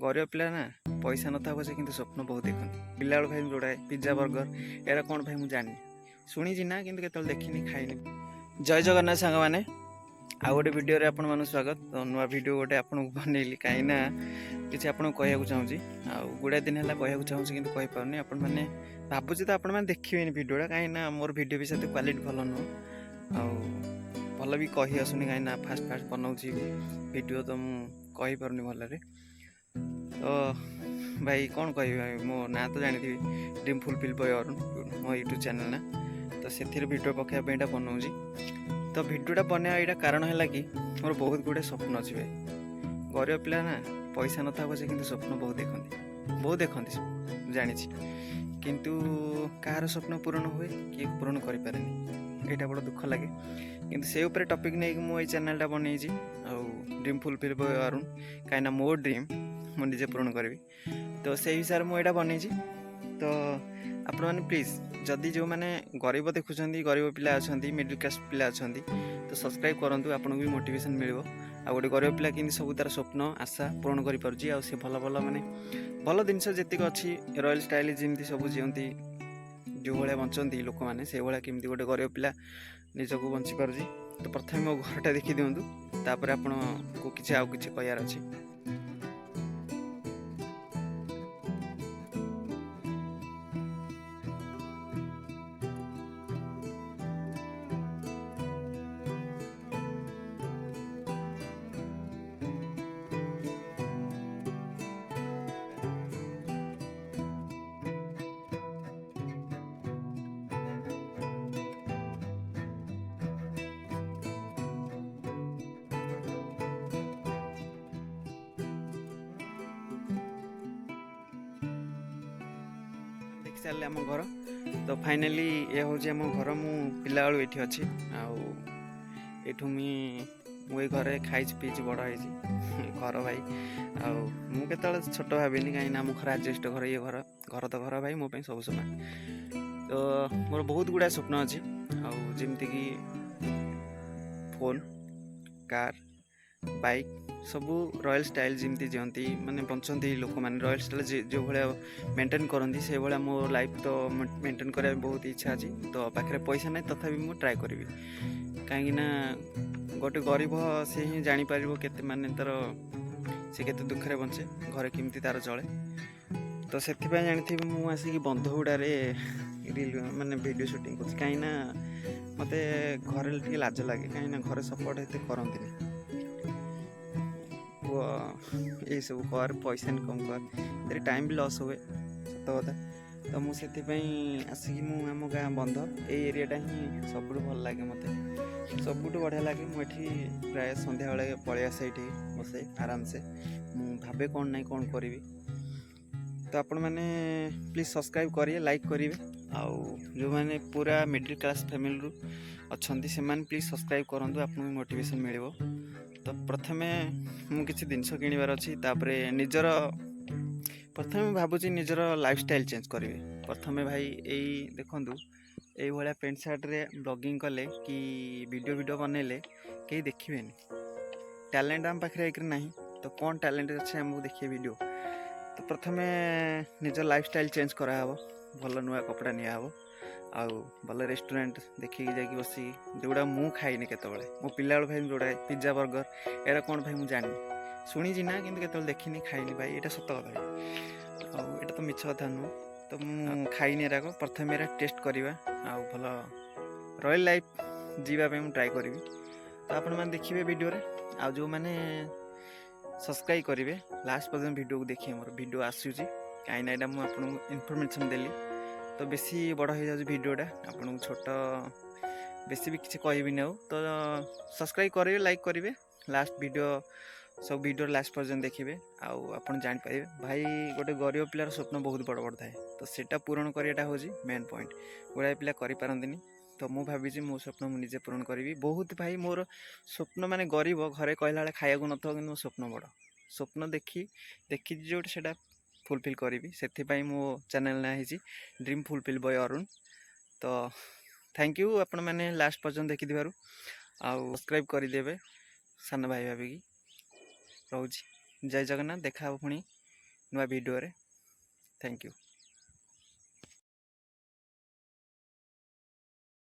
गरीब पिला ना पैसा नथा पछे किंतु स्वप्न बहुत देखते पिला भाई जोड़ाए पिज्जा बर्गर एरा कौन भाई मुझे जानी शुणी ना कि देखनी खाईनी। जय जगन्नाथ सांग मैंने आउ गोटे भिडियो आपण मन स्वागत नुआ भिडियो गोटे आपन बनैली कहीं किसी आपन कहूँ चाहूँगी गुड़ा दिन है कहूँ चाहूँगी कि कहीपरि आपण मैंने भावुँ तो आपण मैंने देखिए भिडियोटा कहीं मोर भिडियो भी से क्वालिटी भल नुह आ भल भी कही आसुनी कहीं फास्ट फास्ट बनाऊँगी भिडियो तो मुझे भलरे तो भाई कौन कह भाई मो ना तो जानी ड्रीम फुलफिल बॉय अरुण मो यूट्यूब चैनल ना तो से भिडियो पकाइबा बनाऊँगी तो भिडियोटा बनवा यहाँ कारण है कि मोर बहुत गुड़े स्वप्न अच्छे भाई गरीब पिला ना पैसा नथा पछे कि स्वप्न बहुत देखते जानी किंतु कहार स्वप्न पूरण हुए कि पूरण करें यहाँ बड़ा दुख लगे किंतु से ऊपर टॉपिक नहीं मुझे चैनलटा बनई ड्रीम फुलफिल बॉय अरुण कहीं मो ड्रीम मुझे निजे पूरण करी तो से हिसाब से मुझे बनई तो आपण मैंने प्लीज जदि जो मैंने गरीब देखुं गरीब पिला अच्छा मिडिल क्लास पिला अच्छा तो सब्सक्राइब करूँ आपको भी मोटिवेशन मिल आ गोटे गरीब पिला कि सब तार स्वप्न आशा पूरण कर भल भल माने भल जिनस जी अच्छी रॉयल स्टाइल जमी सब जीवती जो भाया बंचती लोक मैंने से भाया केमती गोटे गरीब पिला निजक बंची पार्जी तो प्रथम मो घरटा देखी दिंतु तापर आपण को किसी आउ कि कहार अच्छी। चल आम घर तो फाइनाली ये हूँ आम घर मु पिला बेलू ये अच्छी आठू मुझे घरे खाई पीची बड़ हो घर भाई आते छोट भाविनी कहीं आम घर आजस्ट घर ये घर घर तो घर भाई मोप सब समान तो मोर बहुत गुड़ा स्वप्न अच्छी आमती कि फोन कार बाइक सबू रॉयल स्टाइल जमी जीवती माने बंचती लोक मैंने रॉयल स्टाइल जो भाया मेंटेन करती से भाया मो लाइफ तो मेंटेन करने बहुत इच्छा अच्छी तो पाखे पैसा नहीं तथापि मुझे ट्राए करी कहीं गोटे गरीब से ही जापर के माने तार से केते दुखरे बंचे घरे केमती तार चले तो से जानी मुझे आसिक बंधुगुड़े रील माने वीडियो शूटिंग कर कहीं मत घर टे लाज लगे कहीं घर सपोर्ट ये करती ये सब कर पैसा इनकम कर टाइम भी लॉस हुए सत कथा तो मुझे आसिक आम गाँ बंध ये एरियाटा ही सब भल लगे मत सब बढ़िया लगे मुझे प्राय सन्ध्या बेले पलि आसे ये बसे आराम से मुझे भावे कौन ना कौन करी तो आपण मैंने प्लीज सब्सक्राइब करिए लाइक करेंगे जो मैंने पूरा मिडिल क्लास फैमिली अच्छा से प्लीज सब्सक्राइब करूँ आपको मोटिवेशन मिले तो प्रथमे मुझे जिनस किणवार अच्छी निजर प्रथम भावुँ निजर लाइफस्टाइल चेंज करेंगे प्रथमे भाई यही देखूँ ये भाया पेंट सार्ट रे ब्लॉगिंग कले कि वीडियो बनइले कहीं देखिए टैलेंट आम पाखे एक ना तो कौन टैलेंट अच्छे आमको देखिए वीडियो तो प्रथमे निजर लाइफस्टाइल चेंज कराब भल नुआ कपड़ा निहब आउ भल रेस्टोरेंट देखिए जाकि बस जोड़ा मु खाइनि केतबेले मो पिला भाई जोड़ाए पिज्जा बर्गर एरा कौन भाई मुझे जानी शुणी ना कि देखनी खाइनि भाई ये सत कथा भाई तो मिछ कथा नुह तो मु खाइनि एराक प्रथम एरा टेस्ट करवा भल रॉयल लाइफ जीवाई मुझे ट्राए करी तो आपण मैंने देखिए वीडियो रे जो मैंने सब्सक्राइब करेंगे लास्ट पर्यटन वीडियो को देखिए मोर वीडियो आसूँ कहीं ना मुझे आपको इनफॉरमेशन देली तो बेसी बड़ हो जाए वीडियोटा आपन छोट बेसी भी किसी कहबी ना तो सब्सक्राइब करेंगे लाइक करेंगे लास्ट वीडियो सब वीडियो लास्ट पर्यटन देखिए आपन जापर भाई गोटे गरीब पिलार स्वप्न बहुत बड़ बड़ थाए तो सेटा पूरण कराटा हूँ मेन पॉइंट गुड़ाए पिला करें तो मुझे भावी मो स्वप्न मुझे पूरण करी बहुत भाई मोर स्वप्न माने गरीब घरे कहला खाया न कि मो स्वप्न बड़ स्वप्न देखी जो से फुलफिल करी से मो चैनल ना है ड्रीम फुलफिल बॉय अरुण तो थैंक यू आपण मैंने लास्ट पर्यटन देखी आउ सब्सक्राइब करदे सान भाई भाविकी रोज जय जगन्नाथ देखा पुणी ନୂଆ ଭିଡ଼ିଓରେ। Thank you.